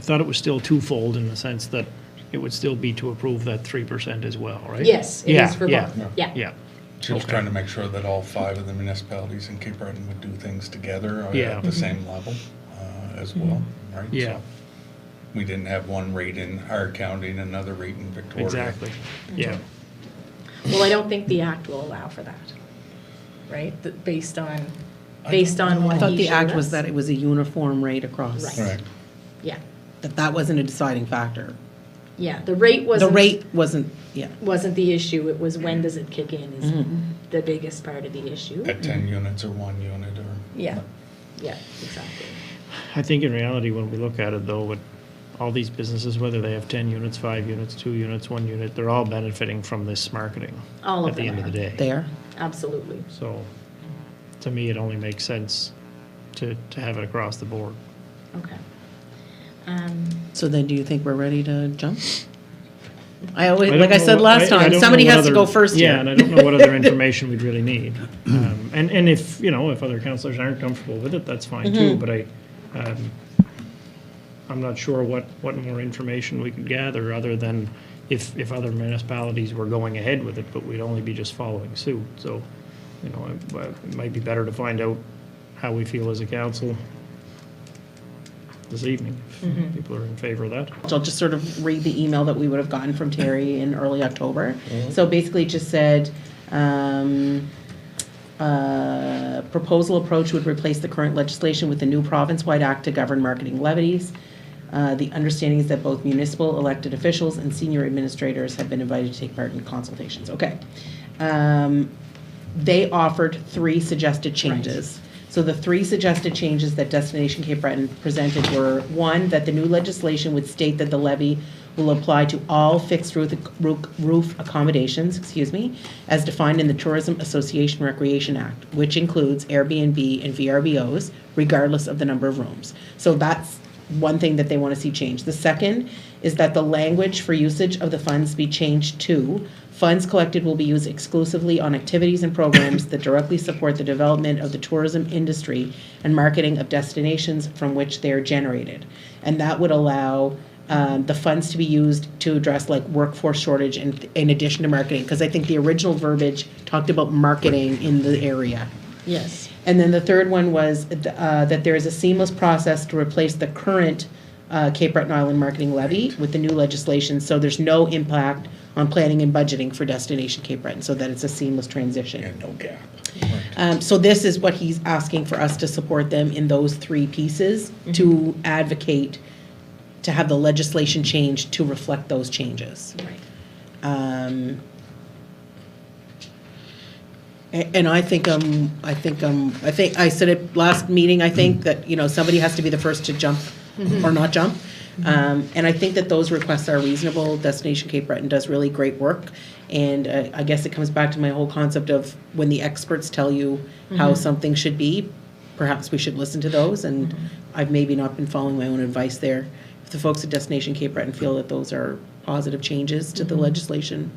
thought it was still twofold in the sense that it would still be to approve that 3% as well, right? Yes, it is for both. Yeah. She was trying to make sure that all 5 of the municipalities in Cape Breton would do things together at the same level as well, right? Yeah. So we didn't have one rate in our county and another rate in Victoria. Exactly, yeah. Well, I don't think the Act will allow for that, right? Based on what he I thought the showed act was us. that it was a uniform rate across. Right. Right. Yeah, That wasn't a deciding factor. yeah, the rate wasn't. The rate wasn't, Wasn't the issue, it was when does it kick in is the biggest part of the issue. At 10 units or 1 unit or. Yeah, exactly. I think in reality, when we look at it though, with all these businesses, whether they have 10 units, 5 units, 2 units, 1 unit, they're all benefiting from this marketing All of at the them end of the are. day. there. Absolutely. So, to me, it only makes sense to have it across the board. Okay. So then do you think we're ready to jump? I always, I don't like I know said what- last I time, don't somebody know what has to other- go first here. Yeah, and I don't know what other information we'd really need. And if, if other councillors aren't comfortable with it, that's fine too, but I'm not sure what more information we could gather other than if other municipalities were going ahead with it, but we'd only be just following suit. So, it might be better to find out how we feel as a council this evening, if people are in favor of that. I'll just sort of read the email that we would have gotten from Terry in early October. So basically it just said, proposal approach would replace the current legislation with a new province-wide act to govern marketing levies. The understanding is that both municipal elected officials and senior administrators have been invited to take part in consultations. Okay. They offered 3 suggested changes. So the 3 suggested changes that Destination Cape Breton presented were, 1, that the new legislation would state that the levy will apply to all fixed roof accommodations, as defined in the Tourism Association Recreation Act, which includes Airbnb and VRBOs, regardless of the number of rooms. So that's one thing that they want to see changed. The second is that the language for usage of the funds be changed to, funds collected will be used exclusively on activities and programs that directly support the development of the tourism industry and marketing of destinations from which they are generated. And that would allow the funds to be used to address like workforce shortage in addition to marketing, because I think the original verbiage talked about marketing in the area. Yes. And then the third one was that there is a seamless process to replace the current Cape Breton Island marketing levy with the new legislation, so there's no impact on planning and budgeting for Destination Cape Breton, so that it's a seamless transition. And no gap. So this is what he's asking for us to support them in those 3 pieces, to advocate to have the legislation changed to reflect those changes. Right. And I think I said it last meeting, I think that, somebody has to be the first to jump or not jump. And I think that those requests are reasonable. Destination Cape Breton does really great work. And I guess it comes back to my whole concept of when the experts tell you how something should be, perhaps we should listen to those. And I've maybe not been following my own advice there. If the folks at Destination Cape Breton feel that those are positive changes to the legislation,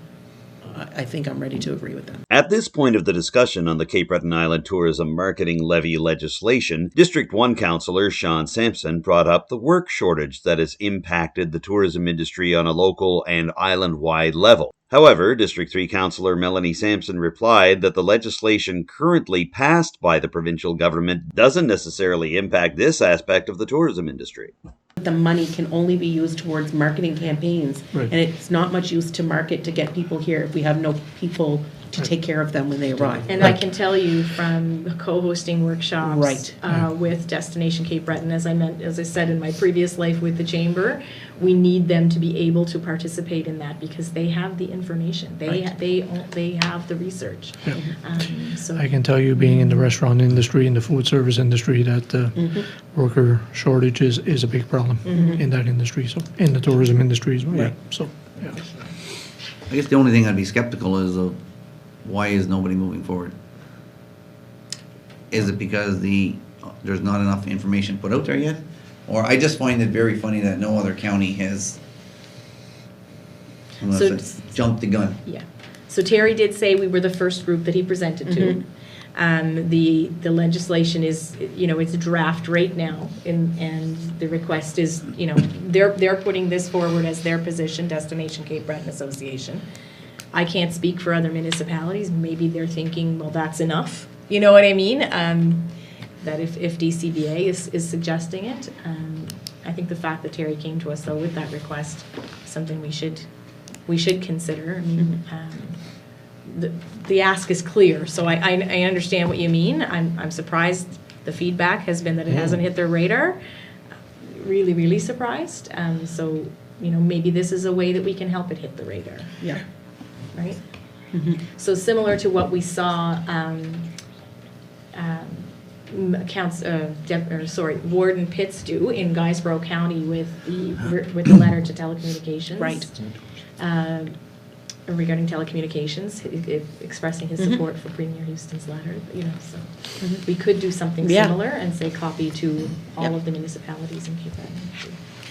I think I'm ready to agree with them. At this point of the discussion on the Cape Breton Island Tourism Marketing Levy legislation, District 1 Councillor Sean Sampson brought up the work shortage that has impacted the tourism industry on a local and island-wide level. However, District 3 Councillor Melanie Sampson replied that the legislation currently passed by the provincial government doesn't necessarily impact this aspect of the tourism industry. The money can only be used towards marketing campaigns, Right. and it's not much use to market to get people here if we have no people to take care of them when they arrive. And I can tell you from co-hosting workshops with Destination Cape Breton, as I said in my previous life with the Chamber, we need them to be able to participate in that because they have the information. They have the research. So I can tell you, being in the restaurant industry and the food service industry, that worker shortage is a big problem in that industry, so in the tourism industry as well. Right. So, yeah. I guess the only thing I'd be skeptical is why is nobody moving forward? Is it because there's not enough information put out there yet? Or I just find it very funny that no other county has jumped the gun. Yeah. So Terry did say we were the first group that he presented to. The legislation is, it's a draft right now, and the request is, they're putting this forward as their position, Destination Cape Breton Association. I can't speak for other municipalities. Maybe they're thinking, well, that's enough. You know what I mean? That if DCBA is suggesting it, I think the fact that Terry came to us though with that request is something we should consider. I mean, the ask is clear, so I understand what you mean. I'm surprised the feedback has been that it hasn't hit their radar. Really, really surprised. So maybe this is a way that we can help it hit the radar. Yeah. Right? So similar to what we saw Warden Pitts do in Guysborough County with the letter to telecommunications. Right. Regarding telecommunications, expressing his support for Premier Houston's letter, so we could do something similar and say copy to all of the municipalities in Cape Breton.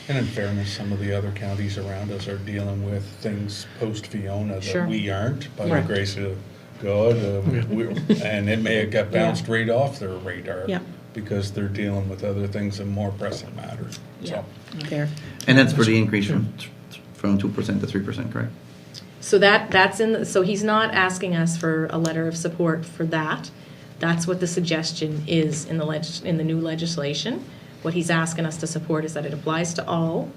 And in fairness, some of the other counties around us are dealing with things post-Fiona that we aren't, by the grace of God. And it may have got bounced right off their radar because they're dealing with other things and more pressing matters. Yeah. So. Fair. And that's for the increase from 2% to 3%, correct? So that's so he's not asking us for a letter of support for that. That's what the suggestion is in the new legislation. What he's asking us to support is that it applies to all,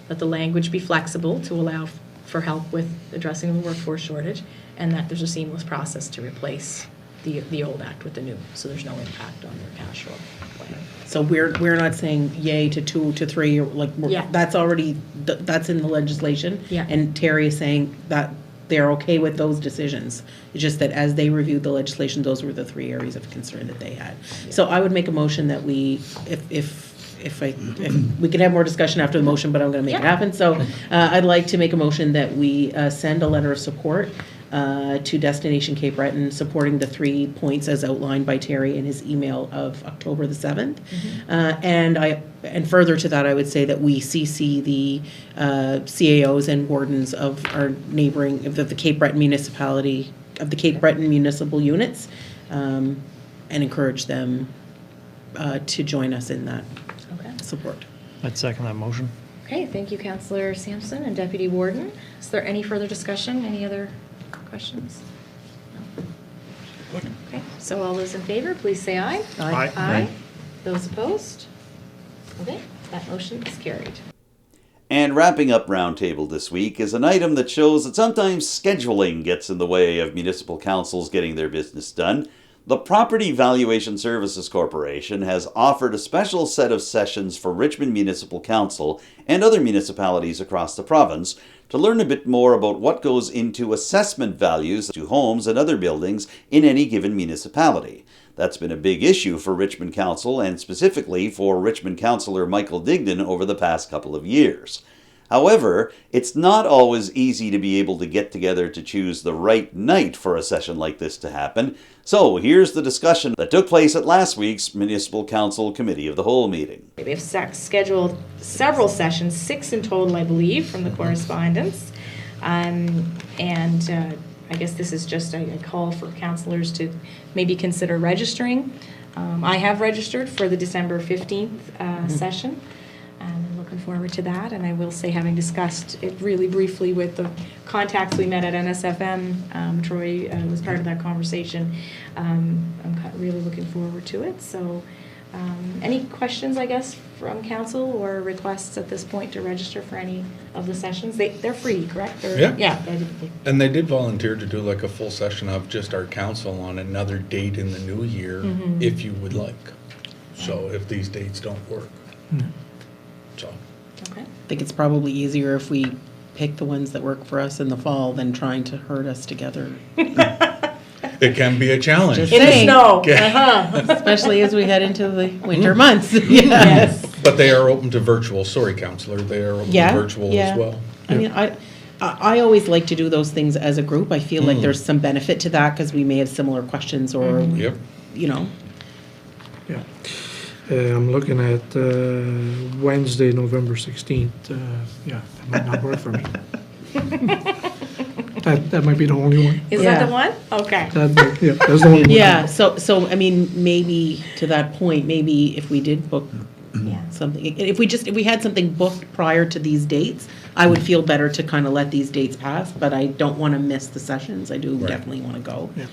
that the language be flexible to allow for help with addressing the workforce shortage, and that there's a seamless process to replace the old act with the new, so there's no impact on their cash flow plan. So we're not saying yay to 2 to 3, or like, Yeah. that's already, that's in the legislation. Yeah. And Terry is saying that they're okay with those decisions. It's just that as they reviewed the legislation, those were the 3 areas of concern that they had. So I would make a motion that we, if we can have more discussion after the motion, but I'm gonna make it Yeah. happen. So I'd like to make a motion that we send a letter of support to Destination Cape Breton, supporting the 3 points as outlined by Terry in his email of October the 7th. And further to that, I would say that we CC the CAOs and wardens of our neighboring, of the Cape Breton municipality, of the Cape Breton municipal units, and encourage them to join us in that Okay. support. I'd second that motion. Okay, thank you, Councillor Sampson and Deputy Warden. Is there any further discussion? Any other questions? No? Okay, so all those in favor, please say aye. Aye. Aye. Those opposed? Okay, that motion is carried. And wrapping up Roundtable this week is an item that shows that sometimes scheduling gets in the way of municipal councils getting their business done. The Property Valuation Services Corporation has offered a special set of sessions for Richmond Municipal Council and other municipalities across the province to learn a bit more about what goes into assessment values to homes and other buildings in any given municipality. That's been a big issue for Richmond Council and specifically for Richmond Councillor Michael Digdon over the past couple of years. However, it's not always easy to be able to get together to choose the right night for a session like this to happen. So here's the discussion that took place at last week's Municipal Council Committee of the Whole meeting. They've scheduled several sessions, 6 in total, I believe, from the correspondence. I guess this is just a call for councillors to maybe consider registering. I have registered for the December 15th session. I'm looking forward to that, and I will say, having discussed it really briefly with the contacts we met at NSFM, Troy was part of that conversation. I'm really looking forward to it. So any questions, I guess, from council or requests at this point to register for any of the sessions? They're free, correct? Or, Yeah. Yeah. And they did volunteer to do like a full session of just our council on another date in the new year, if you would like. So if these dates don't work. So. Okay. I think it's probably easier if we pick the ones that work for us in the fall than trying to herd us together. It can be a challenge. Just In the saying. snow. Especially as we head into the winter months. Yes. But they are open to virtual. Sorry, Councillor, they are open to virtual as well. I mean, I always like to do those things as a group. I feel like there's some benefit to that because we may have similar questions or, Yep. you know. Yeah. I'm looking at Wednesday, November 16th. Yeah, that might not work for me. That might be the only one. Is Yeah. that the one? Okay. Yeah, that's the only one. Yeah, so I mean, maybe to that point, maybe if we did book something, if we had something booked prior to these dates, I would feel better to kind of let these dates pass, but I don't want to miss the sessions. I do definitely want to go. Yeah.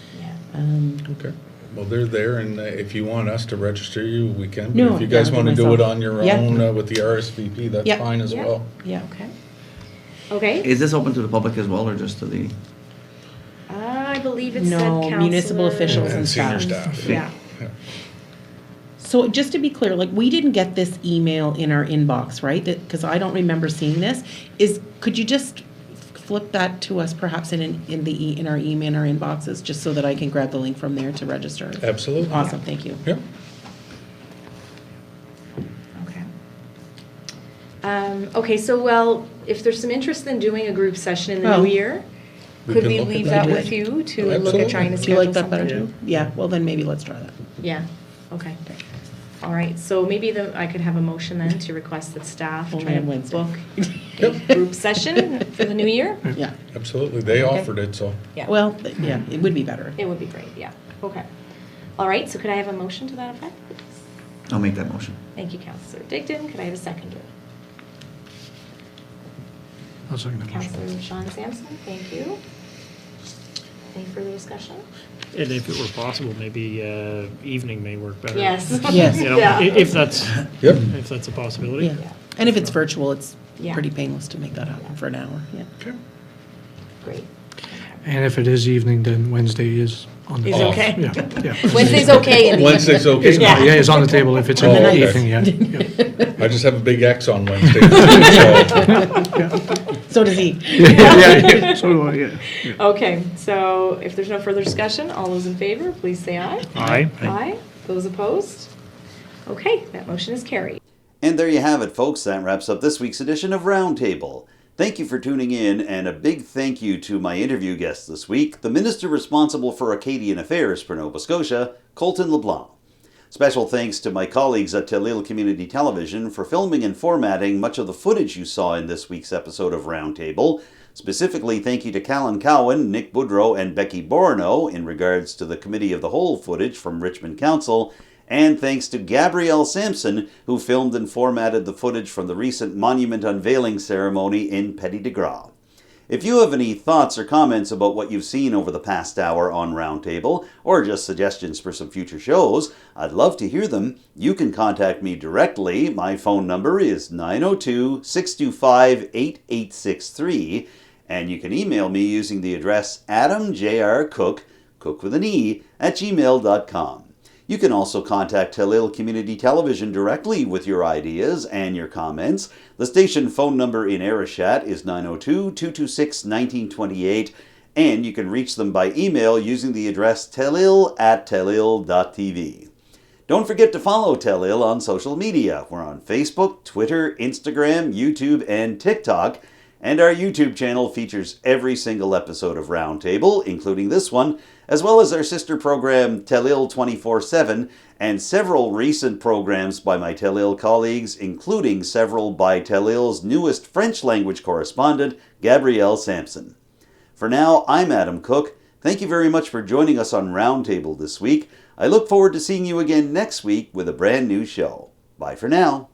Okay. Well, they're there, and if you want us to register you, we can. No, But if you guys yeah, want to do it myself. on your Yeah. own with the RSVP, that's Yeah. fine as Yeah. well. Yeah. Okay. Okay. Is this open to the public as well, or just to the? I believe it said No, councillor. municipal officials And and senior staff. staff. Yeah. So just to be clear, like, we didn't get this email in our inbox, right? Because I don't remember seeing this. Could you just flip that to us perhaps in our email, in our inboxes, just so that I can grab the link from there to register? Absolutely. Awesome, thank you. Yep. Okay. Okay, so, well, if there's some interest in doing a group session in the Oh. new year, We could can we look at leave that. that with you to look Absolutely. at trying to Do you schedule like that better something? too? Yeah, well then maybe let's try that. Yeah, okay. All right, so maybe I could have a motion then to request that staff Only try to on Wednesday. book a group session for the new year? Yeah, Absolutely. They Okay. offered it, so. Yeah. well, yeah, it would be better. It would be great, yeah. Okay. All right, so could I have a motion to that effect? I'll make that motion. Thank you, Councillor Digdon. Could I have a seconder? I'll second that motion. Councillor Sean Sampson, thank you. Any further discussion? And if it were possible, maybe evening may work better. Yes. Yes. You know, Yeah. if that's Yep. if that's a possibility. Yeah. And if it's virtual, it's Yeah. pretty painless to make that happen for an hour, yeah. Great. And if it is evening, then Wednesday is on the Is table. okay. Yeah, yeah. Wednesday's okay in the Wednesday's okay? Yeah. Yeah, it's on the table if it's in Oh, the okay. evening, yeah. Yeah. I just have a big X on Wednesday. so. So does he. Yeah. So do I, yeah. Okay, so if there's no further discussion, all those in favor, please say aye. Aye. Aye. Those opposed? Okay, that motion is carried. And there you have it, folks. That wraps up this week's edition of Roundtable. Thank you for tuning in, and a big thank you to my interview guest this week, the Minister responsible for Acadian Affairs for Nova Scotia, Colton LeBlanc. Special thanks to my colleagues at Telile Community Television for filming and formatting much of the footage you saw in this week's episode of Roundtable. Specifically, thank you to Callen, Cowan, Nick Boudreau, and Becky Bourinot in regards to the Committee of the Whole footage from Richmond Council. And thanks to Gabrielle Sampson, who filmed and formatted the footage from the recent monument unveiling ceremony in Petit de Grat. If you have any thoughts or comments about what you've seen over the past hour on Roundtable, or just suggestions for some future shows, I'd love to hear them. You can contact me directly. My phone number is 902-625-8863, and you can email me using the address adamjrcook, cook with an E, @gmail.com. You can also contact Telile Community Television directly with your ideas and your comments. The station phone number in Arishat is 902-226-1928, and you can reach them by email using the address telile@telile.tv. Don't forget to follow Telile on social media. We're on Facebook, Twitter, Instagram, YouTube, and TikTok. And our YouTube channel features every single episode of Roundtable, including this one, as well as our sister program Telile 24/7, and several recent programs by my Telile colleagues, including several by Telile's newest French language correspondent, Gabrielle Sampson. For now, I'm Adam Cook. Thank you very much for joining us on Roundtable this week. I look forward to seeing you again next week with a brand new show. Bye for now.